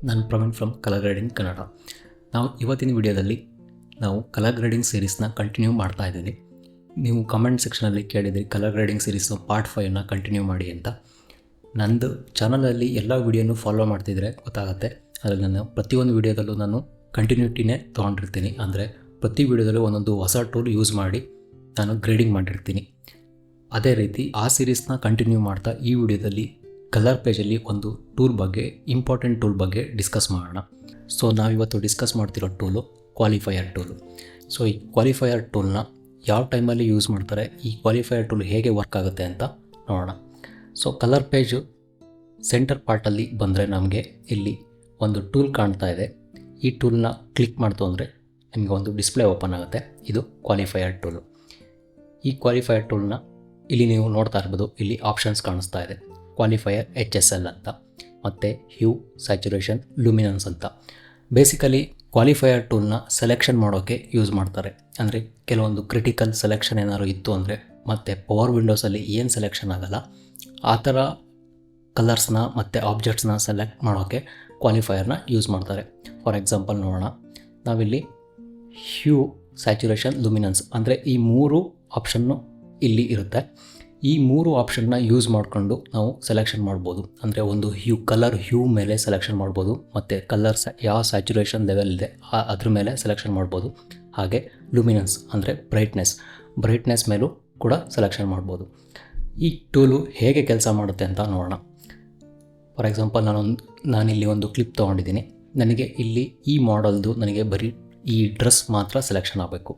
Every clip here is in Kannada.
ನಾನು Praveen from colour grading Kannada. ನಾವು ಇವತ್ತಿನ ವಿಡಿಯೋದಲ್ಲಿ ನಾವು ಕಲರ್ ಗ್ರೇಡಿಂಗ್ ಸೀರೀಸ್ನ ಕಂಟಿನ್ಯೂ ಮಾಡ್ತಾ ಇದ್ದೀನಿ. ನೀವು ಕಮೆಂಟ್ ಸೆಕ್ಷನಲ್ಲಿ ಕೇಳಿದ್ರಿ ಕಲರ್ ಗ್ರೇಡಿಂಗ್ ಸೀರೀಸ್ನ ಪಾರ್ಟ್ 5ನ ಕಂಟಿನ್ಯೂ ಮಾಡಿ ಅಂತ. ನಂದು ಚಾನಲಲ್ಲಿ ಎಲ್ಲ ವೀಡಿಯೋನು ಫಾಲೋ ಮಾಡ್ತಿದ್ರೆ ಗೊತ್ತಾಗುತ್ತೆ. ಅದರಲ್ಲಿ ನಾನು ಪ್ರತಿಯೊಂದು ವೀಡಿಯೋದಲ್ಲೂ ನಾನು ಕಂಟಿನ್ಯೂಟಿನೇ ತೊಗೊಂಡಿರ್ತೀನಿ. ಅಂದರೆ ಪ್ರತಿ ವೀಡಿಯೋದಲ್ಲೂ ಒಂದೊಂದು ಹೊಸ ಟೂಲ್ ಯೂಸ್ ಮಾಡಿ ನಾನು ಗ್ರೇಡಿಂಗ್ ಮಾಡಿರ್ತೀನಿ. ಅದೇ ರೀತಿ ಆ ಸೀರೀಸ್ನ ಕಂಟಿನ್ಯೂ ಮಾಡ್ತಾ ಈ ವಿಡಿಯೋದಲ್ಲಿ ಕಲರ್ ಪೇಜಲ್ಲಿ ಒಂದು ಟೂಲ್ ಬಗ್ಗೆ, ಇಂಪಾರ್ಟೆಂಟ್ ಟೂಲ್ ಬಗ್ಗೆ ಡಿಸ್ಕಸ್ ಮಾಡೋಣ. ಸೊ ನಾವಿವತ್ತು ಡಿಸ್ಕಸ್ ಮಾಡ್ತಿರೋ ಟೂಲು ಕ್ವಾಲಿಫೈಯರ್ ಟೂಲು. ಸೊ ಈ ಕ್ವಾಲಿಫೈಯರ್ ಟೂಲ್ನ ಯಾವ ಟೈಮಲ್ಲಿ ಯೂಸ್ ಮಾಡ್ತಾರೆ, ಈ ಕ್ವಾಲಿಫೈಯರ್ ಟೂಲ್ ಹೇಗೆ ವರ್ಕ್ ಆಗುತ್ತೆ ಅಂತ ನೋಡೋಣ. ಸೊ ಕಲರ್ ಪೇಜು ಸೆಂಟರ್ ಪಾರ್ಟಲ್ಲಿ ಬಂದರೆ ನಮಗೆ ಇಲ್ಲಿ ಒಂದು ಟೂಲ್ ಕಾಣ್ತಾ ಇದೆ. ಈ ಟೂಲ್ನ ಕ್ಲಿಕ್ ಮಾಡ್ತು ಅಂದರೆ ನಿಮಗೆ ಒಂದು ಡಿಸ್ಪ್ಲೇ ಓಪನ್ ಆಗುತ್ತೆ. ಇದು ಕ್ವಾಲಿಫೈಯರ್ ಟೂಲು. ಈ ಕ್ವಾಲಿಫೈಯರ್ ಟೂಲ್ನ ಇಲ್ಲಿ ನೀವು ನೋಡ್ತಾ ಇರ್ಬೋದು, ಇಲ್ಲಿ ಆಪ್ಷನ್ಸ್ ಕಾಣಿಸ್ತಾ ಇದೆ. ಕ್ವಾಲಿಫೈಯರ್ HSL ಅಂತ, ಮತ್ತು ಹ್ಯೂ, ಸ್ಯಾಚುರೇಷನ್, ಲುಮಿನೆನ್ಸ್ ಅಂತ. ಬೇಸಿಕಲಿ ಕ್ವಾಲಿಫೈಯರ್ ಟೂಲ್ನ ಸೆಲೆಕ್ಷನ್ ಮಾಡೋಕ್ಕೆ ಯೂಸ್ ಮಾಡ್ತಾರೆ. ಅಂದರೆ ಕೆಲವೊಂದು ಕ್ರಿಟಿಕಲ್ ಸೆಲೆಕ್ಷನ್ ಏನಾದ್ರು ಇತ್ತು ಅಂದರೆ, ಮತ್ತು ಪವರ್ ವಿಂಡೋಸಲ್ಲಿ ಏನು ಸೆಲೆಕ್ಷನ್ ಆಗಲ್ಲ ಆ ಥರ ಕಲರ್ಸ್ನ ಮತ್ತು ಆಬ್ಜೆಕ್ಟ್ಸ್ನ ಸೆಲೆಕ್ಟ್ ಮಾಡೋಕ್ಕೆ ಕ್ವಾಲಿಫೈಯರ್ನ ಯೂಸ್ ಮಾಡ್ತಾರೆ. ಫಾರ್ ಎಕ್ಸಾಂಪಲ್ ನೋಡೋಣ, ನಾವಿಲ್ಲಿ ಹ್ಯೂ, ಸ್ಯಾಚುರೇಷನ್, ಲುಮಿನೆನ್ಸ್ ಅಂದರೆ ಈ ಮೂರು ಆಪ್ಷನ್ನು ಇಲ್ಲಿ ಇರುತ್ತೆ. ಈ ಮೂರು ಆಪ್ಷನ್ನ ಯೂಸ್ ಮಾಡಿಕೊಂಡು ನಾವು ಸೆಲೆಕ್ಷನ್ ಮಾಡ್ಬೋದು. ಅಂದರೆ ಒಂದು ಕಲರ್ ಹ್ಯೂ ಮೇಲೆ ಸೆಲೆಕ್ಷನ್ ಮಾಡ್ಬೋದು, ಮತ್ತು ಕಲರ್ಸ್ ಯಾವ ಸ್ಯಾಚುರೇಷನ್ ಲೆವೆಲ್ ಇದೆ ಅದ್ರ ಮೇಲೆ ಸೆಲೆಕ್ಷನ್ ಮಾಡ್ಬೋದು. ಹಾಗೆ ಲುಮಿನೆನ್ಸ್ ಅಂದರೆ ಬ್ರೈಟ್ನೆಸ್ ಮೇಲೂ ಕೂಡ ಸೆಲೆಕ್ಷನ್ ಮಾಡ್ಬೋದು. ಈ ಟೂಲು ಹೇಗೆ ಕೆಲಸ ಮಾಡುತ್ತೆ ಅಂತ ನೋಡೋಣ. ಫಾರ್ ಎಕ್ಸಾಂಪಲ್ ನಾನಿಲ್ಲಿ ಒಂದು ಕ್ಲಿಪ್ ತೊಗೊಂಡಿದ್ದೀನಿ. ನನಗೆ ಇಲ್ಲಿ ಈ ಮಾಡಲ್ದು ನನಗೆ ಬರೀ ಈ ಡ್ರೆಸ್ ಮಾತ್ರ ಸೆಲೆಕ್ಷನ್ ಆಗಬೇಕು.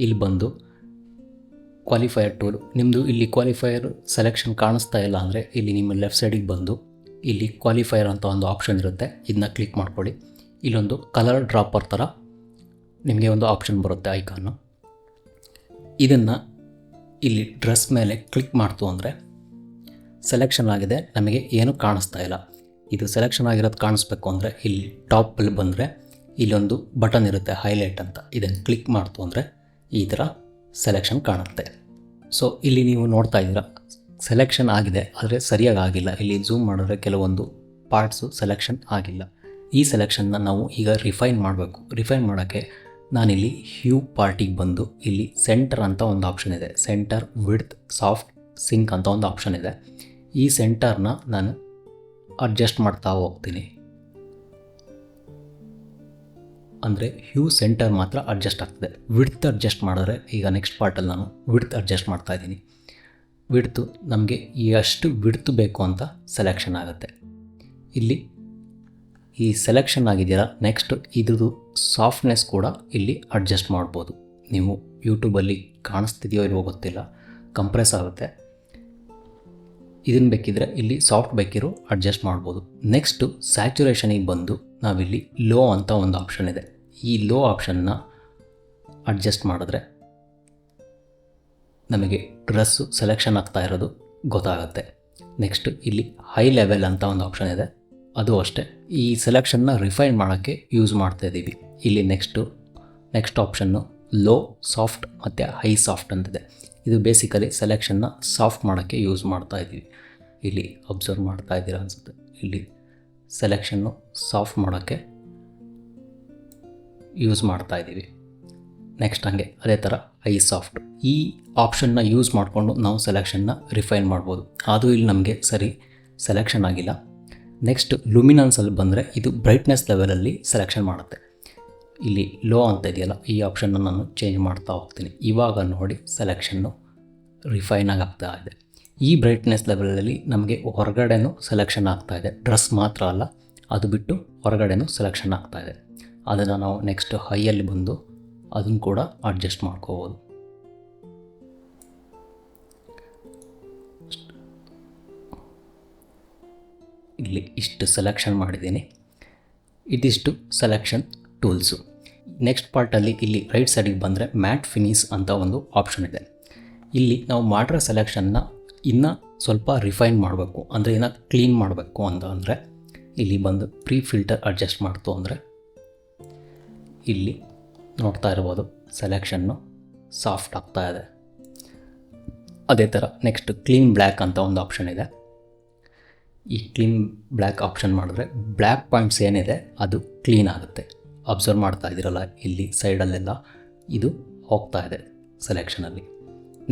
ಇಲ್ಲಿ ಬಂದು ಕ್ವಾಲಿಫೈಯರ್ ಟೂಲು, ನಿಮ್ಮದು ಇಲ್ಲಿ ಕ್ವಾಲಿಫೈಯರ್ ಸೆಲೆಕ್ಷನ್ ಕಾಣಿಸ್ತಾ ಇಲ್ಲ ಅಂದರೆ ಇಲ್ಲಿ ನಿಮ್ಮ ಲೆಫ್ಟ್ ಸೈಡಿಗೆ ಬಂದು ಇಲ್ಲಿ ಕ್ವಾಲಿಫೈಯರ್ ಅಂತ ಒಂದು ಆಪ್ಷನ್ ಇರುತ್ತೆ. ಇದನ್ನ ಕ್ಲಿಕ್ ಮಾಡ್ಕೊಳ್ಳಿ. ಇಲ್ಲೊಂದು ಕಲರ್ ಡ್ರಾಪರ್ ಥರ ನಿಮಗೆ ಒಂದು ಆಪ್ಷನ್ ಬರುತ್ತೆ, ಐಕಾನು. ಇದನ್ನು ಇಲ್ಲಿ ಡ್ರೆಸ್ ಮೇಲೆ ಕ್ಲಿಕ್ ಮಾಡ್ತು ಅಂದರೆ ಸೆಲೆಕ್ಷನ್ ಆಗಿದೆ, ನಮಗೆ ಏನು ಕಾಣಿಸ್ತಾ ಇಲ್ಲ. ಇದು ಸೆಲೆಕ್ಷನ್ ಆಗಿರೋದು ಕಾಣಿಸ್ಬೇಕು ಅಂದರೆ ಇಲ್ಲಿ ಟಾಪಲ್ಲಿ ಬಂದರೆ ಇಲ್ಲೊಂದು ಬಟನ್ ಇರುತ್ತೆ, ಹೈಲೈಟ್ ಅಂತ. ಇದನ್ನು ಕ್ಲಿಕ್ ಮಾಡ್ತು ಅಂದರೆ ಈ ಥರ ಸೆಲೆಕ್ಷನ್ ಕಾಣುತ್ತೆ. ಸೊ ಇಲ್ಲಿ ನೀವು ನೋಡ್ತಾ ಇದ್ದೀರಾ, ಸೆಲೆಕ್ಷನ್ ಆಗಿದೆ ಆದರೆ ಸರಿಯಾಗಿ ಆಗಿಲ್ಲ. ಇಲ್ಲಿ ಝೂಮ್ ಮಾಡಿದ್ರೆ ಕೆಲವೊಂದು ಪಾರ್ಟ್ಸು ಸೆಲೆಕ್ಷನ್ ಆಗಿಲ್ಲ. ಈ ಸೆಲೆಕ್ಷನ್ನ ನಾವು ಈಗ ರಿಫೈನ್ ಮಾಡಬೇಕು. ರಿಫೈನ್ ಮಾಡೋಕ್ಕೆ ನಾನಿಲ್ಲಿ ಹ್ಯೂ ಪಾರ್ಟಿಗೆ ಬಂದು ಇಲ್ಲಿ ಸೆಂಟರ್ ಅಂತ ಒಂದು ಆಪ್ಷನ್ ಇದೆ. ಸೆಂಟರ್, ವಿಡ್ತ್, ಸಾಫ್ಟ್, ಸಿಂಕ್ ಅಂತ ಒಂದು ಆಪ್ಷನ್ ಇದೆ. ಈ ಸೆಂಟರ್ನ ನಾನು ಅಡ್ಜಸ್ಟ್ ಮಾಡ್ತಾ ಹೋಗ್ತೀನಿ. ಅಂದರೆ ಹ್ಯೂ ಸೆಂಟರ್ ಮಾತ್ರ ಅಡ್ಜಸ್ಟ್ ಆಗ್ತದೆ. ವಿಡ್ತ್ ಅಡ್ಜಸ್ಟ್ ಮಾಡಿದ್ರೆ, ಈಗ ನೆಕ್ಸ್ಟ್ ಪಾರ್ಟಲ್ಲಿ ನಾನು ವಿಡ್ತ್ ಅಡ್ಜಸ್ಟ್ ಮಾಡ್ತಾ ಇದ್ದೀನಿ. ವಿಡ್ತು ನಮಗೆ ಎಷ್ಟು ವಿಡ್ತ್ ಬೇಕು ಅಂತ ಸೆಲೆಕ್ಷನ್ ಆಗುತ್ತೆ. ಇಲ್ಲಿ ಈ ಸೆಲೆಕ್ಷನ್ ಆಗಿದೆಯಲ್ಲ, ನೆಕ್ಸ್ಟ್ ಇದ್ರದ್ದು ಸಾಫ್ಟ್ನೆಸ್ ಕೂಡ ಇಲ್ಲಿ ಅಡ್ಜಸ್ಟ್ ಮಾಡ್ಬೋದು. ನೀವು ಯೂಟ್ಯೂಬಲ್ಲಿ ಕಾಣಿಸ್ತಿದೆಯೋ ಇಲ್ವೋ ಗೊತ್ತಿಲ್ಲ, ಕಂಪ್ರೆಸ್ ಆಗುತ್ತೆ. ಇದನ್ನು ಬೇಕಿದ್ರೆ ಇಲ್ಲಿ ಸಾಫ್ಟ್ ಬೇಕಿರೋ ಅಡ್ಜಸ್ಟ್ ಮಾಡ್ಬೋದು. ನೆಕ್ಸ್ಟು ಸ್ಯಾಚುರೇಷನಿಗೆ ಬಂದು ನಾವಿಲ್ಲಿ ಲೋ ಅಂತ ಒಂದು ಆಪ್ಷನ್ ಇದೆ. ಈ ಲೋ ಆಪ್ಷನ್ನ ಅಡ್ಜಸ್ಟ್ ಮಾಡಿದ್ರೆ ನಮಗೆ ಡ್ರೆಸ್ಸು ಸೆಲೆಕ್ಷನ್ ಆಗ್ತಾ ಇರೋದು ಗೊತ್ತಾಗುತ್ತೆ. ನೆಕ್ಸ್ಟ್ ಇಲ್ಲಿ ಹೈ ಲೆವೆಲ್ ಅಂತ ಒಂದು ಆಪ್ಷನ್ ಇದೆ, ಅದು ಅಷ್ಟೇ ಈ ಸೆಲೆಕ್ಷನ್ನ ರಿಫೈನ್ ಮಾಡೋಕ್ಕೆ ಯೂಸ್ ಮಾಡ್ತಾಯಿದ್ದೀವಿ. ಇಲ್ಲಿ ನೆಕ್ಸ್ಟ್ ಆಪ್ಷನ್ನು ಲೋ, ಸಾಫ್ಟ್ ಮತ್ತು ಹೈ ಸಾಫ್ಟ್ ಅಂತಿದೆ. ಇದು ಬೇಸಿಕಲಿ ಸೆಲೆಕ್ಷನ್ನ ಸಾಫ್ಟ್ ಮಾಡೋಕ್ಕೆ ಯೂಸ್ ಮಾಡ್ತಾಯಿದ್ದೀವಿ. ಇಲ್ಲಿ ಅಬ್ಸರ್ವ್ ಮಾಡ್ತಾ ಇದ್ದೀರಾ ಅನಿಸುತ್ತೆ. ಇಲ್ಲಿ ಸೆಲೆಕ್ಷನ್ನು ಸಾಫ್ಟ್ ಮಾಡೋಕ್ಕೆ ಯೂಸ್ ಮಾಡ್ತಾಯಿದ್ದೀವಿ. ನೆಕ್ಸ್ಟ್ ಹಂಗೆ ಅದೇ ಥರ ಹೈ ಸಾಫ್ಟ್. ಈ ಆಪ್ಷನ್ನ ಯೂಸ್ ಮಾಡಿಕೊಂಡು ನಾವು ಸೆಲೆಕ್ಷನ್ನ ರಿಫೈನ್ ಮಾಡ್ಬೋದು. ಅದು ಇಲ್ಲಿ ನಮಗೆ ಸರಿ ಸೆಲೆಕ್ಷನ್ ಆಗಿಲ್ಲ. ನೆಕ್ಸ್ಟ್ ಲುಮಿನೆನ್ಸಲ್ಲಿ ಬಂದರೆ ಇದು ಬ್ರೈಟ್ನೆಸ್ ಲೆವೆಲಲ್ಲಿ ಸೆಲೆಕ್ಷನ್ ಮಾಡುತ್ತೆ. ಇಲ್ಲಿ ಲೋ ಅಂತ ಇದೆಯಲ್ಲ, ಈ ಆಪ್ಷನ್ನ ನಾನು ಚೇಂಜ್ ಮಾಡ್ತಾ ಹೋಗ್ತೀನಿ. ಇವಾಗ ನೋಡಿ ಸೆಲೆಕ್ಷನ್ನು ರಿಫೈನಾಗಿ ಆಗ್ತಾ ಇದೆ. ಈ ಬ್ರೈಟ್ನೆಸ್ ಲೆವೆಲಲ್ಲಿ ನಮಗೆ ಹೊರಗಡೆನೂ ಸೆಲೆಕ್ಷನ್ ಆಗ್ತಾ ಇದೆ. ಡ್ರೆಸ್ ಮಾತ್ರ ಅಲ್ಲ, ಅದು ಬಿಟ್ಟು ಹೊರಗಡೆನೂ ಸೆಲೆಕ್ಷನ್ ಆಗ್ತಾ ಇದೆ. ಅದನ್ನು ನಾವು ನೆಕ್ಸ್ಟ್ ಹೈಯಲ್ಲಿ ಬಂದು ಅದನ್ನು ಕೂಡ ಅಡ್ಜಸ್ಟ್ ಮಾಡ್ಕೋಬೋದು. ಇಲ್ಲಿ ಇಷ್ಟು ಸೆಲೆಕ್ಷನ್ ಮಾಡಿದ್ದೀನಿ. ಇದಿಷ್ಟು ಸೆಲೆಕ್ಷನ್ ಟೂಲ್ಸು. ನೆಕ್ಸ್ಟ್ ಪಾರ್ಟಲ್ಲಿ ಇಲ್ಲಿ ರೈಟ್ ಸೈಡಿಗೆ ಬಂದರೆ ಮ್ಯಾಟ್ ಫಿನಿಶ್ ಅಂತ ಒಂದು ಆಪ್ಷನ್ ಇದೆ. ಇಲ್ಲಿ ನಾವು ಮಾಡಿರೋ ಸೆಲೆಕ್ಷನ್ನ ಇನ್ನೂ ಸ್ವಲ್ಪ ರಿಫೈನ್ ಮಾಡಬೇಕು, ಅಂದರೆ ಇನ್ನೂ ಕ್ಲೀನ್ ಮಾಡಬೇಕು ಅಂದರೆ ಇಲ್ಲಿ ಬಂದು ಪ್ರೀ ಫಿಲ್ಟರ್ ಅಡ್ಜಸ್ಟ್ ಮಾಡ್ತು ಅಂದರೆ ಇಲ್ಲಿ ನೋಡ್ತಾ ಇರ್ಬೋದು ಸೆಲೆಕ್ಷನ್ನು ಸಾಫ್ಟ್ ಆಗ್ತಾ ಇದೆ. ಅದೇ ಥರ ನೆಕ್ಸ್ಟ್ ಕ್ಲೀನ್ ಬ್ಲ್ಯಾಕ್ ಅಂತ ಒಂದು ಆಪ್ಷನ್ ಇದೆ. ಈ ಕ್ಲೀನ್ ಬ್ಲ್ಯಾಕ್ ಆಪ್ಷನ್ ಮಾಡಿದ್ರೆ ಬ್ಲ್ಯಾಕ್ ಪಾಯಿಂಟ್ಸ್ ಏನಿದೆ ಅದು ಕ್ಲೀನ್ ಆಗುತ್ತೆ. ಅಬ್ಸರ್ವ್ ಮಾಡ್ತಾ ಇದ್ದೀರಲ್ಲ, ಇಲ್ಲಿ ಸೈಡಲ್ಲೆಲ್ಲ ಇದು ಹೋಗ್ತಾ ಇದೆ ಸೆಲೆಕ್ಷನಲ್ಲಿ.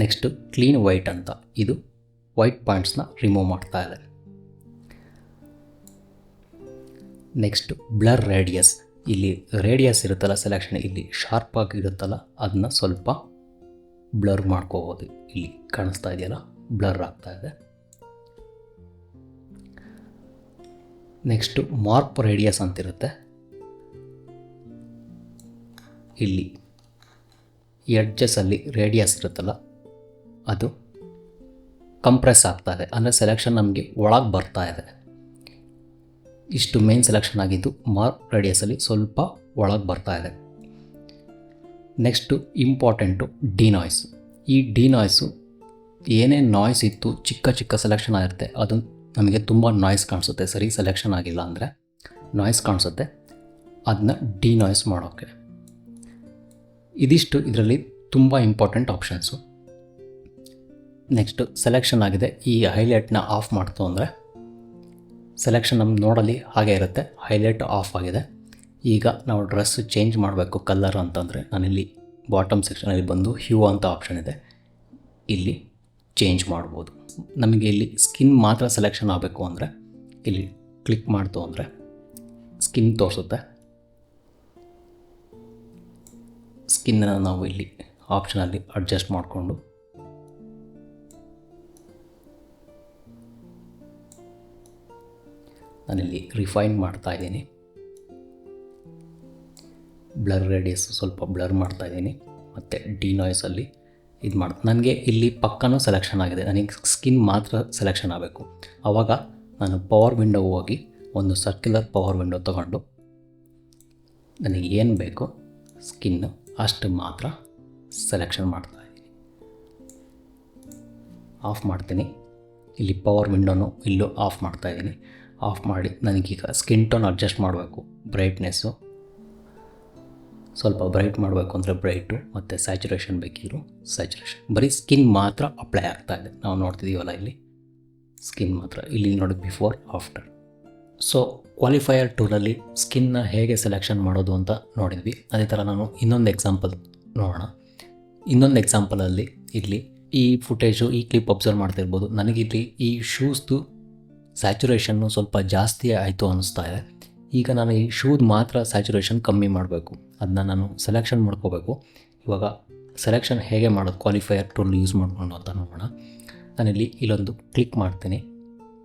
ನೆಕ್ಸ್ಟು ಕ್ಲೀನ್ ವೈಟ್ ಅಂತ, ಇದು ವೈಟ್ ಪಾಯಿಂಟ್ಸ್ನ ರಿಮೂವ್ ಮಾಡ್ತಾ ಇದೆ. ನೆಕ್ಸ್ಟ್ ಬ್ಲರ್ ರೇಡಿಯಸ್, ಇಲ್ಲಿ ರೇಡಿಯಸ್ ಇರುತ್ತಲ್ಲ ಸೆಲೆಕ್ಷನ್, ಇಲ್ಲಿ ಶಾರ್ಪಾಗಿ ಇರುತ್ತಲ್ಲ ಅದನ್ನ ಸ್ವಲ್ಪ ಬ್ಲರ್ ಮಾಡ್ಕೋಬೋದು. ಇಲ್ಲಿ ಕಾಣಿಸ್ತಾ ಇದೆಯಲ್ಲ, ಬ್ಲರ್ ಆಗ್ತಾ ಇದೆ. ನೆಕ್ಸ್ಟು ಮಾರ್ಪ್ ರೇಡಿಯಸ್ ಅಂತಿರುತ್ತೆ, ಇಲ್ಲಿ ಎಡ್ಜಸ್ಸಲ್ಲಿ ರೇಡಿಯಸ್ ಇರುತ್ತಲ್ಲ ಅದು ಕಂಪ್ರೆಸ್ ಆಗ್ತಾ ಇದೆ, ಅಂದರೆ ಸೆಲೆಕ್ಷನ್ ನಮಗೆ ಒಳಗೆ ಬರ್ತಾ ಇದೆ. ಇಷ್ಟು ಮೇನ್ ಸೆಲೆಕ್ಷನ್ ಆಗಿದ್ದು ಮಾರ್ಪ್ ರೇಡಿಯಸಲ್ಲಿ ಸ್ವಲ್ಪ ಒಳಗೆ ಬರ್ತಾ ಇದೆ. ನೆಕ್ಸ್ಟು ಇಂಪಾರ್ಟೆಂಟು ಡಿನಾಯ್ಸ್. ಈ ಡಿನಾಯ್ಸು ಏನೇನು ನಾಯ್ಸ್ ಇತ್ತು, ಚಿಕ್ಕ ಚಿಕ್ಕ ಸೆಲೆಕ್ಷನ್ ಆಗಿರುತ್ತೆ, ಅದು ನಮಗೆ ತುಂಬ ನಾಯ್ಸ್ ಕಾಣಿಸುತ್ತೆ. ಸರಿ ಸೆಲೆಕ್ಷನ್ ಆಗಿಲ್ಲ ಅಂದರೆ ನಾಯ್ಸ್ ಕಾಣಿಸುತ್ತೆ, ಅದನ್ನ ಡಿನಾಯ್ಸ್ ಮಾಡೋಕ್ಕೆ. ಇದಿಷ್ಟು ಇದರಲ್ಲಿ ತುಂಬ ಇಂಪಾರ್ಟೆಂಟ್ ಆಪ್ಷನ್ಸು. ನೆಕ್ಸ್ಟು ಸೆಲೆಕ್ಷನ್ ಆಗಿದೆ, ಈ ಹೈಲೈಟ್ನ ಆಫ್ ಮಾಡ್ತು ಅಂದರೆ ಸೆಲೆಕ್ಷನ್ ನಮ್ಮ ನೋಡಲ್ಲಿ ಹಾಗೆ ಇರುತ್ತೆ, ಹೈಲೈಟ್ ಆಫ್ ಆಗಿದೆ. ಈಗ ನಾವು ಡ್ರೆಸ್ ಚೇಂಜ್ ಮಾಡಬೇಕು ಕಲರ್ ಅಂತಂದರೆ ನಾನಿಲ್ಲಿ ಬಾಟಮ್ ಸೆಕ್ಷನಲ್ಲಿ ಬಂದು ಹ್ಯೂ ಅಂತ ಆಪ್ಷನ್ ಇದೆ, ಇಲ್ಲಿ ಚೇಂಜ್ ಮಾಡ್ಬೋದು. ನಮಗೆ ಇಲ್ಲಿ ಸ್ಕಿನ್ ಮಾತ್ರ ಸೆಲೆಕ್ಷನ್ ಆಗಬೇಕು ಅಂದರೆ ಇಲ್ಲಿ ಕ್ಲಿಕ್ ಮಾಡ್ತು ಅಂದರೆ ಸ್ಕಿನ್ ತೋರಿಸುತ್ತೆ. ಸ್ಕಿನ್ನನ್ನು ನಾವು ಇಲ್ಲಿ ಆಪ್ಷನಲ್ಲಿ ಅಡ್ಜಸ್ಟ್ ಮಾಡಿಕೊಂಡು ನಾನಿಲ್ಲಿ ರಿಫೈನ್ ಮಾಡ್ತಾ ಇದ್ದೀನಿ. ಬ್ಲರ್ ರೇಡಿಯಸ್ ಸ್ವಲ್ಪ ಬ್ಲರ್ ಮಾಡ್ತಾ ಇದ್ದೀನಿ, ಮತ್ತು ಡಿನಾಯ್ಸಲ್ಲಿ ಇದು ನನಗೆ ಇಲ್ಲಿ ಪಕ್ಕನೂ ಸೆಲೆಕ್ಷನ್ ಆಗಿದೆ, ನನಗೆ ಸ್ಕಿನ್ ಮಾತ್ರ ಸೆಲೆಕ್ಷನ್ ಆಗಬೇಕು. ಆವಾಗ ನಾನು ಪವರ್ ವಿಂಡೋ ಹೋಗಿ ಒಂದು ಸರ್ಕ್ಯುಲರ್ ಪವರ್ ವಿಂಡೋ ತೊಗೊಂಡು ನನಗೆ ಏನು ಬೇಕು ಸ್ಕಿನ್ನು ಅಷ್ಟು ಮಾತ್ರ ಸೆಲೆಕ್ಷನ್ ಮಾಡ್ತಾಯಿದ್ದೀನಿ. ಆಫ್ ಮಾಡ್ತೀನಿ, ಇಲ್ಲಿ ಪವರ್ ವಿಂಡೋನು ಇಲ್ಲೂ ಆಫ್ ಮಾಡ್ತಾಯಿದ್ದೀನಿ. ಆಫ್ ಮಾಡಿ ನನಗೀಗ ಸ್ಕಿನ್ ಟೋನ್ ಅಡ್ಜಸ್ಟ್ ಮಾಡಬೇಕು. ಬ್ರೈಟ್ನೆಸ್ಸು ಸ್ವಲ್ಪ ಬ್ರೈಟ್ ಮಾಡಬೇಕು ಅಂದರೆ ಬ್ರೈಟು, ಮತ್ತು ಸ್ಯಾಚುರೇಷನ್ ಬೇಕಿದ್ರು ಸ್ಯಾಚುರೇಷನ್. ಬರೀ ಸ್ಕಿನ್ ಮಾತ್ರ ಅಪ್ಲೈ ಆಗ್ತಾಯಿದೆ, ನಾವು ನೋಡ್ತಿದ್ದೀವಲ್ಲ ಇಲ್ಲಿ ಸ್ಕಿನ್ ಮಾತ್ರ. ಇಲ್ಲಿ ನೋಡಿ ಬಿಫೋರ್ ಆಫ್ಟರ್. ಸೊ ಕ್ವಾಲಿಫೈಯರ್ ಟೂಲಲ್ಲಿ ಸ್ಕಿನ್ನ ಹೇಗೆ ಸೆಲೆಕ್ಷನ್ ಮಾಡೋದು ಅಂತ ನೋಡಿದ್ವಿ. ಅದೇ ಥರ ನಾನು ಇನ್ನೊಂದು ಎಕ್ಸಾಂಪಲ್ ನೋಡೋಣ. ಇನ್ನೊಂದು ಎಕ್ಸಾಂಪಲಲ್ಲಿ ಇಲ್ಲಿ ಈ ಫುಟೇಜು, ಈ ಕ್ಲಿಪ್ ಅಬ್ಸರ್ವ್ ಮಾಡ್ತಿರ್ಬೋದು. ನನಗಿಲ್ಲಿ ಈ ಶೂಸ್ದು ಸ್ಯಾಚುರೇಷನ್ನು ಸ್ವಲ್ಪ ಜಾಸ್ತಿ ಆಯಿತು ಅನ್ನಿಸ್ತಾ ಇದೆ. ಈಗ ನಾನು ಈ ಶೂದ್ ಮಾತ್ರ ಸ್ಯಾಚುರೇಷನ್ ಕಮ್ಮಿ ಮಾಡಬೇಕು, ಅದನ್ನ ನಾನು ಸೆಲೆಕ್ಷನ್ ಮಾಡ್ಕೋಬೇಕು. ಇವಾಗ ಸೆಲೆಕ್ಷನ್ ಹೇಗೆ ಮಾಡೋದು ಕ್ವಾಲಿಫೈಯರ್ ಟೂಲ್ ಯೂಸ್ ಮಾಡಿಕೊಂಡು ಅಂತ ನೋಡೋಣ. ನಾನಿಲ್ಲಿ ಇಲ್ಲೊಂದು ಕ್ಲಿಕ್ ಮಾಡ್ತೀನಿ,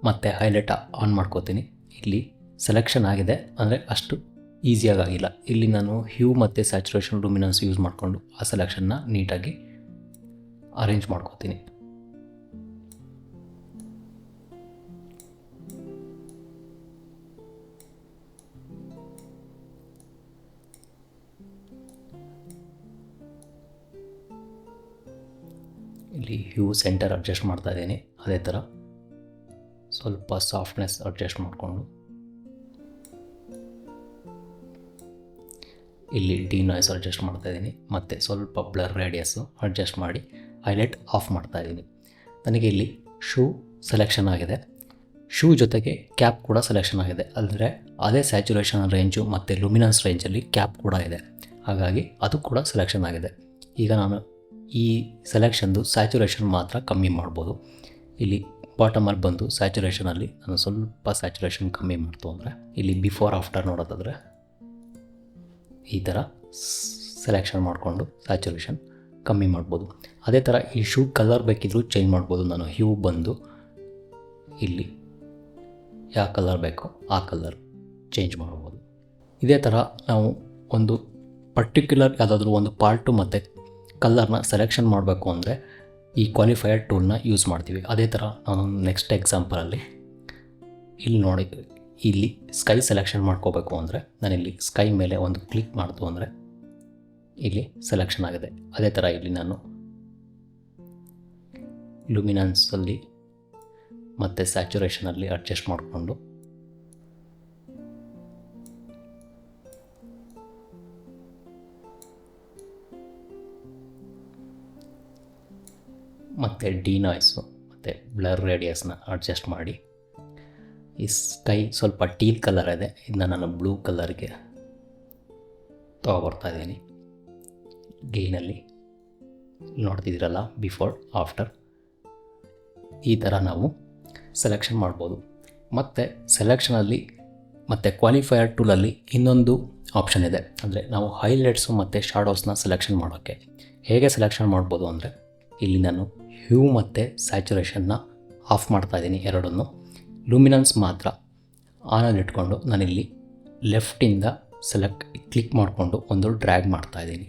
ಮತ್ತು ಹೈಲೈಟ್ ಆನ್ ಮಾಡ್ಕೋತೀನಿ. ಇಲ್ಲಿ ಸೆಲೆಕ್ಷನ್ ಆಗಿದೆ ಅಂದರೆ ಅಷ್ಟು ಈಸಿಯಾಗಿಲ್ಲ. ಇಲ್ಲಿ ನಾನು ಹ್ಯೂ ಮತ್ತು ಸ್ಯಾಚುರೇಷನ್ ಲುಮಿನನ್ಸ್ ಯೂಸ್ ಮಾಡಿಕೊಂಡು ಆ ಸೆಲೆಕ್ಷನ್ನ ನೀಟಾಗಿ ಅರೇಂಜ್ ಮಾಡ್ಕೋತೀನಿ. ಇಲ್ಲಿ ಹ್ಯೂ ಸೆಂಟರ್ ಅಡ್ಜಸ್ಟ್ ಮಾಡ್ತಾ ಇದ್ದೀನಿ. ಅದೇ ಥರ ಸ್ವಲ್ಪ ಸಾಫ್ಟ್ನೆಸ್ ಅಡ್ಜಸ್ಟ್ ಮಾಡಿಕೊಂಡು ಇಲ್ಲಿ ಡಿನಾಯ್ಸ್ ಅಡ್ಜಸ್ಟ್ ಮಾಡ್ತಾ ಇದ್ದೀನಿ, ಮತ್ತು ಸ್ವಲ್ಪ ಬ್ಲರ್ ರೇಡಿಯಸ್ಸು ಅಡ್ಜಸ್ಟ್ ಮಾಡಿ ಹೈಲೈಟ್ ಆಫ್ ಮಾಡ್ತಾ ಇದ್ದೀನಿ. ನನಗೆ ಇಲ್ಲಿ ಶೂ ಸೆಲೆಕ್ಷನ್ ಆಗಿದೆ, ಶೂ ಜೊತೆಗೆ ಕ್ಯಾಪ್ ಕೂಡ ಸೆಲೆಕ್ಷನ್ ಆಗಿದೆ. ಅಂದರೆ ಅದೇ ಸ್ಯಾಚುರೇಷನ್ ರೇಂಜು ಮತ್ತು ಲುಮಿನನ್ಸ್ ರೇಂಜಲ್ಲಿ ಕ್ಯಾಪ್ ಕೂಡ ಇದೆ, ಹಾಗಾಗಿ ಅದು ಕೂಡ ಸೆಲೆಕ್ಷನ್ ಆಗಿದೆ. ಈಗ ನಾನು ಈ ಸೆಲೆಕ್ಷನ್ದು ಸ್ಯಾಚುರೇಷನ್ ಮಾತ್ರ ಕಮ್ಮಿ ಮಾಡ್ಬೋದು. ಇಲ್ಲಿ ಬಾಟಮಲ್ಲಿ ಬಂದು ಸ್ಯಾಚುರೇಷನಲ್ಲಿ ನಾನು ಸ್ವಲ್ಪ ಸ್ಯಾಚುರೇಷನ್ ಕಮ್ಮಿ ಮಾಡ್ತು ಅಂದರೆ ಇಲ್ಲಿ ಬಿಫೋರ್ ಆಫ್ಟರ್ ನೋಡೋದಾದರೆ ಈ ಥರ ಸೆಲೆಕ್ಷನ್ ಮಾಡಿಕೊಂಡು ಸ್ಯಾಚುರೇಷನ್ ಕಮ್ಮಿ ಮಾಡ್ಬೋದು. ಅದೇ ಥರ ಈ ಶೂ ಕಲರ್ ಬೇಕಿದ್ರೂ ಚೇಂಜ್ ಮಾಡ್ಬೋದು. ನಾನು ಹ್ಯೂ ಬಂದು ಇಲ್ಲಿ ಯಾವ ಕಲರ್ ಬೇಕೋ ಆ ಕಲರ್ ಚೇಂಜ್ ಮಾಡ್ಬೋದು. ಇದೇ ಥರ ನಾವು ಒಂದು ಪರ್ಟಿಕ್ಯುಲರ್ ಯಾವುದಾದ್ರೂ ಒಂದು ಪಾರ್ಟು ಮತ್ತು ಕಲರ್ನ ಸೆಲೆಕ್ಷನ್ ಮಾಡಬೇಕು ಅಂದರೆ ಈ ಕ್ವಾಲಿಫೈಯರ್ ಟೂಲ್ನ ಯೂಸ್ ಮಾಡ್ತೀವಿ. ಅದೇ ಥರ ನಾನು ನೆಕ್ಸ್ಟ್ ಎಕ್ಸಾಂಪಲಲ್ಲಿ ಇಲ್ಲಿ ನೋಡಿ, ಇಲ್ಲಿ ಸ್ಕೈ ಸೆಲೆಕ್ಷನ್ ಮಾಡ್ಕೋಬೇಕು ಅಂದರೆ ನಾನಿಲ್ಲಿ ಸ್ಕೈ ಮೇಲೆ ಒಂದು ಕ್ಲಿಕ್ ಮಾಡ್ತು ಅಂದರೆ ಇಲ್ಲಿ ಸೆಲೆಕ್ಷನ್ ಆಗಿದೆ. ಅದೇ ಥರ ಇಲ್ಲಿ ನಾನು ಲುಮಿನನ್ಸಲ್ಲಿ ಮತ್ತು ಸ್ಯಾಚುರೇಷನಲ್ಲಿ ಅಡ್ಜಸ್ಟ್ ಮಾಡಿಕೊಂಡು ಮತ್ತು ಡಿನಾಯ್ಸು ಮತ್ತು ಬ್ಲರ್ ರೇಡಿಯಸ್ನ ಅಡ್ಜಸ್ಟ್ ಮಾಡಿ ಈ ಸ್ಕೈ ಸ್ವಲ್ಪ ಟೀಲ್ ಕಲರ್ ಇದೆ, ಇದನ್ನ ನಾನು ಬ್ಲೂ ಕಲರ್ಗೆ ತೊಗೊಬರ್ತಾ ಇದ್ದೀನಿ. ಗೇನಲ್ಲಿ ನೋಡ್ತಿದ್ದೀರಲ್ಲ, ಬಿಫೋರ್ ಆಫ್ಟರ್ ಈ ಥರ ನಾವು ಸೆಲೆಕ್ಷನ್ ಮಾಡ್ಬೋದು. ಮತ್ತು ಸೆಲೆಕ್ಷನಲ್ಲಿ ಮತ್ತು ಕ್ವಾಲಿಫೈಯರ್ ಟೂಲಲ್ಲಿ ಇನ್ನೊಂದು ಆಪ್ಷನ್ ಇದೆ, ಅಂದರೆ ನಾವು ಹೈಲೈಟ್ಸು ಮತ್ತು ಶಾಡೋಸ್ನ ಸೆಲೆಕ್ಷನ್ ಮಾಡೋಕ್ಕೆ. ಹೇಗೆ ಸೆಲೆಕ್ಷನ್ ಮಾಡ್ಬೋದು ಅಂದರೆ, ಇಲ್ಲಿ ನಾನು ಹ್ಯೂ ಮತ್ತು ಸ್ಯಾಚುರೇಷನ್ನ ಆಫ್ ಮಾಡ್ತಾಯಿದ್ದೀನಿ, ಎರಡನ್ನೂ. ಲೂಮಿನನ್ಸ್ ಮಾತ್ರ ಆನಲ್ಲಿಟ್ಕೊಂಡು ನಾನಿಲ್ಲಿ ಲೆಫ್ಟಿಂದ ಕ್ಲಿಕ್ ಮಾಡಿಕೊಂಡು ಒಂದು ಡ್ರ್ಯಾಗ್ ಮಾಡ್ತಾಯಿದ್ದೀನಿ.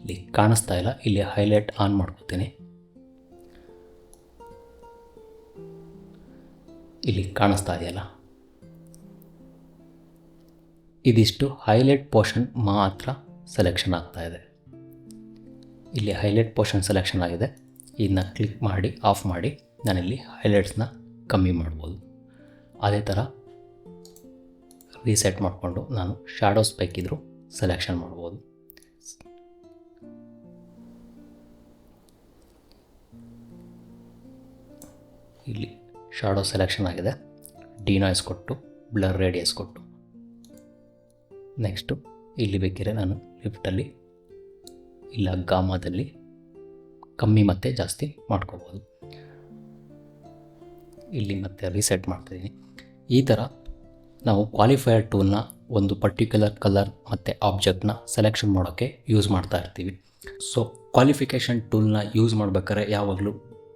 ಇಲ್ಲಿ ಕಾಣಿಸ್ತಾ ಇಲ್ಲ, ಇಲ್ಲಿ ಹೈಲೈಟ್ ಆನ್ ಮಾಡ್ಕೊತೀನಿ. ಇಲ್ಲಿ ಕಾಣಿಸ್ತಾ ಇದೆಯಲ್ಲ, ಇದಿಷ್ಟು ಹೈಲೈಟ್ ಪೋರ್ಷನ್ ಮಾತ್ರ ಸೆಲೆಕ್ಷನ್ ಆಗ್ತಾಯಿದೆ. ಇಲ್ಲಿ ಹೈಲೈಟ್ ಪೋರ್ಷನ್ ಸೆಲೆಕ್ಷನ್ ಆಗಿದೆ. ಇದನ್ನ ಕ್ಲಿಕ್ ಮಾಡಿ ಆಫ್ ಮಾಡಿ ನಾನಿಲ್ಲಿ ಹೈಲೈಟ್ಸ್ನ ಕಮ್ಮಿ ಮಾಡ್ಬೋದು. ಅದೇ ಥರ ರೀಸೆಟ್ ಮಾಡಿಕೊಂಡು ನಾನು ಶಾಡೋಸ್ ಬೇಕಿದ್ದರೂ ಸೆಲೆಕ್ಷನ್ ಮಾಡ್ಬೋದು. ಇಲ್ಲಿ ಶಾಡೋ ಸೆಲೆಕ್ಷನ್ ಆಗಿದೆ. ಡಿನಾಯ್ಸ್ ಕೊಟ್ಟು ಬ್ಲರ್ ರೇಡಿಯಸ್ ಕೊಟ್ಟು ನೆಕ್ಸ್ಟು ಇಲ್ಲಿ ಬೇಕಿದ್ರೆ ನಾನು ಲಿಫ್ಟಲ್ಲಿ ಇಲ್ಲ ಗಾಮಾದಲ್ಲಿ ಕಮ್ಮಿ ಮತ್ತು ಜಾಸ್ತಿ ಮಾಡ್ಕೋಬೋದು. ಇಲ್ಲಿ ಮತ್ತೆ ರೀಸೆಟ್ ಮಾಡ್ತಿದ್ದೀನಿ. ಈ ಥರ ನಾವು ಕ್ವಾಲಿಫೈಯರ್ ಟೂಲ್ನ ಒಂದು ಪರ್ಟಿಕ್ಯುಲರ್ ಕಲರ್ ಮತ್ತು ಆಬ್ಜೆಕ್ಟ್ನ ಸೆಲೆಕ್ಷನ್ ಮಾಡೋಕ್ಕೆ ಯೂಸ್ ಮಾಡ್ತಾ ಇರ್ತೀವಿ. ಸೊ ಕ್ವಾಲಿಫಿಕೇಷನ್ ಟೂಲ್ನ ಯೂಸ್ ಮಾಡ್ಬೇಕಾದ್ರೆ ಯಾವಾಗಲೂ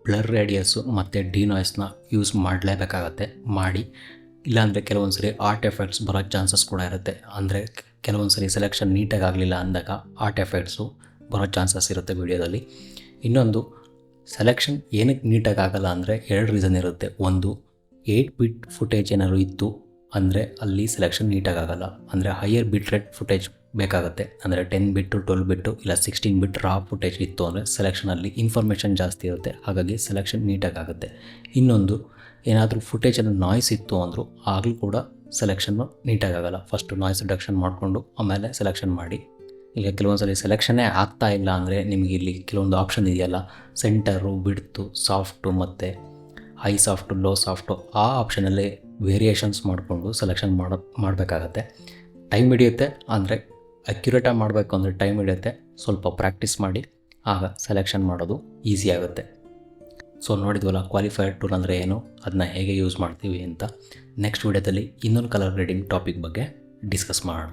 ಬ್ಲರ್ ರೇಡಿಯಸ್ಸು ಮತ್ತು ಡಿನಾಯ್ಸ್ನ ಯೂಸ್ ಮಾಡಲೇಬೇಕಾಗತ್ತೆ. ಮಾಡಿ ಇಲ್ಲಾಂದರೆ ಕೆಲವೊಂದು ಸರಿ ಆರ್ಟ್ ಎಫೆಕ್ಟ್ಸ್ ಬರೋ ಚಾನ್ಸಸ್ ಕೂಡ ಇರುತ್ತೆ. ಅಂದರೆ ಕೆಲವೊಂದು ಸರಿ ಸೆಲೆಕ್ಷನ್ ನೀಟಾಗಿ ಆಗಲಿಲ್ಲ ಅಂದಾಗ ಆರ್ಟ್ ಎಫೆಕ್ಟ್ಸು ಬರೋ ಚಾನ್ಸಸ್ ಇರುತ್ತೆ ವಿಡಿಯೋದಲ್ಲಿ. ಇನ್ನೊಂದು, ಸೆಲೆಕ್ಷನ್ ಏನಕ್ಕೆ ನೀಟಾಗಿ ಆಗಲ್ಲ ಅಂದರೆ 2 ರೀಸನ್ ಇರುತ್ತೆ. ಒಂದು, 8 ಬಿಟ್ ಫುಟೇಜ್ ಏನಾದ್ರು ಇತ್ತು ಅಂದರೆ ಅಲ್ಲಿ ಸೆಲೆಕ್ಷನ್ ನೀಟಾಗಿ ಆಗಲ್ಲ. ಅಂದರೆ ಹೈಯರ್ ಬಿಟ್ ರೇಟ್ ಫುಟೇಜ್ ಬೇಕಾಗುತ್ತೆ. ಅಂದರೆ 10 ಬಿಟ್ಟು 12 ಬಿಟ್ಟು ಇಲ್ಲ 16 ಬಿಟ್ ರಾ ಫುಟೇಜ್ ಇತ್ತು ಅಂದರೆ ಸೆಲೆಕ್ಷನಲ್ಲಿ ಇನ್ಫಾರ್ಮೇಷನ್ ಜಾಸ್ತಿ ಇರುತ್ತೆ, ಹಾಗಾಗಿ ಸೆಲೆಕ್ಷನ್ ನೀಟಾಗಿ ಆಗುತ್ತೆ. ಇನ್ನೊಂದು, ಏನಾದರೂ ಫುಟೇಜಲ್ಲಿ ನಾಯ್ಸ್ ಇತ್ತು ಅಂದರೂ ಆಗಲೂ ಕೂಡ ಸೆಲೆಕ್ಷನ್ನು ನೀಟಾಗಿ ಆಗಲ್ಲ. ಫಸ್ಟು ನಾಯ್ಸ್ ರಿಡಕ್ಷನ್ ಮಾಡಿಕೊಂಡು ಆಮೇಲೆ ಸೆಲೆಕ್ಷನ್ ಮಾಡಿ. ಈಗ ಕೆಲವೊಂದು ಸಲ ಸೆಲೆಕ್ಷನ್ನೇ ಆಗ್ತಾ ಇಲ್ಲ ಅಂದರೆ ನಿಮಗೆ ಇಲ್ಲಿ ಕೆಲವೊಂದು ಆಪ್ಷನ್ ಇದೆಯಲ್ಲ, ಸೆಂಟರು, ಬಿಡ್ತು, ಸಾಫ್ಟು ಮತ್ತು ಹೈ ಸಾಫ್ಟು, ಲೋ ಸಾಫ್ಟು, ಆ ಆಪ್ಷನಲ್ಲಿ ವೇರಿಯೇಷನ್ಸ್ ಮಾಡಿಕೊಂಡು ಸೆಲೆಕ್ಷನ್ ಮಾಡಬೇಕಾಗತ್ತೆ. ಟೈಮ್ ಹಿಡಿಯುತ್ತೆ, ಅಂದರೆ ಅಕ್ಯುರೇಟಾಗಿ ಮಾಡಬೇಕು ಅಂದರೆ ಟೈಮ್ ಹಿಡಿಯುತ್ತೆ. ಸ್ವಲ್ಪ ಪ್ರಾಕ್ಟೀಸ್ ಮಾಡಿ ಆಗ ಸೆಲೆಕ್ಷನ್ ಮಾಡೋದು ಈಸಿ ಆಗುತ್ತೆ. ಸೊ ನೋಡಿದ್ವಲ್ಲ ಕ್ವಾಲಿಫೈಯರ್ ಟೂಲ್ ಅಂದರೆ ಏನು, ಅದನ್ನ ಹೇಗೆ ಯೂಸ್ ಮಾಡ್ತೀವಿ ಅಂತ. ನೆಕ್ಸ್ಟ್ ವಿಡಿಯೋದಲ್ಲಿ ಇನ್ನೊಂದು ಕಲರ್ ಗ್ರೇಡಿಂಗ್ ಟಾಪಿಕ್ ಬಗ್ಗೆ ಡಿಸ್ಕಸ್ ಮಾಡೋಣ.